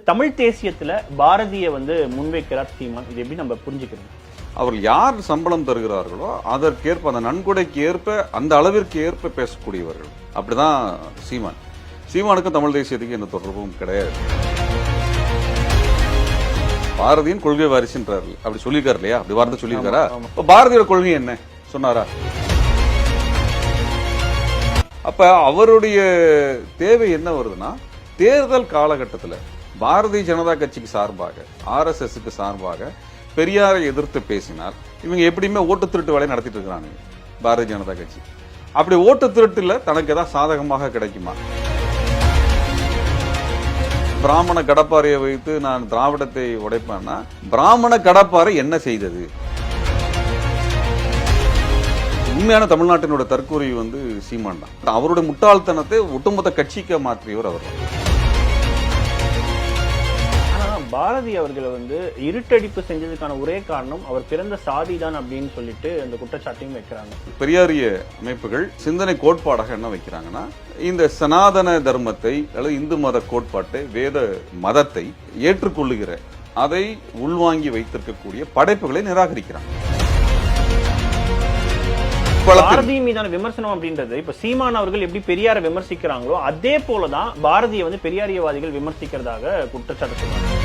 தமிழ் தேசியத்துல பாரதியை முன்வைக்கிறார் சீமான். இது எப்படி நம்ம புரிஞ்சுக்கிறோம்? அவர்கள் யார் சம்பளம் தருகிறார்களோ அதற்கேற்ப, அந்த நன்கொடைக்கு ஏற்ப, அந்த அளவிற்கு ஏற்ப பேசக்கூடியவர்கள். அப்படிதான் சீமான். சீமானுக்கும் தமிழ் தேசியத்துக்கு எந்த தொடர்பும் கிடையாது. பாரதியின் கொள்கை வாரிசுன்றாரு, அப்படி சொல்லியிருக்காரு இல்லையா? அப்படி வார்த்தை சொல்லியிருக்காரா? பாரதியோட கொள்கை என்ன சொன்னாரா? அப்ப அவருடைய தேவை என்ன வருதுன்னா, தேர்தல் காலகட்டத்தில் பாரதிய ஜனதா கட்சிக்கு சார்பாக, RSSக்கு சார்பாக பெரியாரை எதிர்த்து பேசினால் இவங்க எப்படியுமே ஓட்டு திருட்டு வேலையை நடத்திட்டு இருக்கிறாங்க பாரதிய ஜனதா கட்சி. அப்படி ஓட்டு திருட்டுல தனக்கு ஏதாவது சாதகமாக கிடைக்குமா? பிராமண கடப்பாறையை வைத்து நான் திராவிடத்தை உடைப்பேன்னா, பிராமண கடப்பாறை என்ன செய்தது? உண்மையான தமிழ்நாட்டினோட தற்கூறி சீமான் தான். அவருடைய முட்டாள்தனத்தை ஒட்டுமொத்த கட்சிக்கு மாற்றியவர் அவர். பாரதி அவர்களை இருட்டடிப்பு செஞ்சதுக்கான ஒரே காரணம் அவர் பிறந்த சாதி தான் அப்படின்னு சொல்லிட்டு அந்த குற்றச்சாட்டையும் வைக்கிறாங்க. பெரியாரிய அமைப்புகள் சிந்தனை கோட்பாடாக என்ன வைக்கிறாங்கன்னா, இந்த சனாதன தர்மத்தை அல்லது இந்து மத கோட்பாட்டை, வேத மதத்தை ஏற்றுக்கொள்ளுகிற, அதை உள்வாங்கி வைத்திருக்கக்கூடிய படைப்புகளை நிராகரிக்கிறாங்க. பாரதி மீதான விமர்சனம் அப்படின்றது இப்ப சீமான் அவர்கள் எப்படி பெரியாரை விமர்சிக்கிறாங்களோ அதே போலதான் பாரதியை பெரியாரியவாதிகள் விமர்சிக்கிறதாக குற்றச்சாட்டு சொல்றாங்க.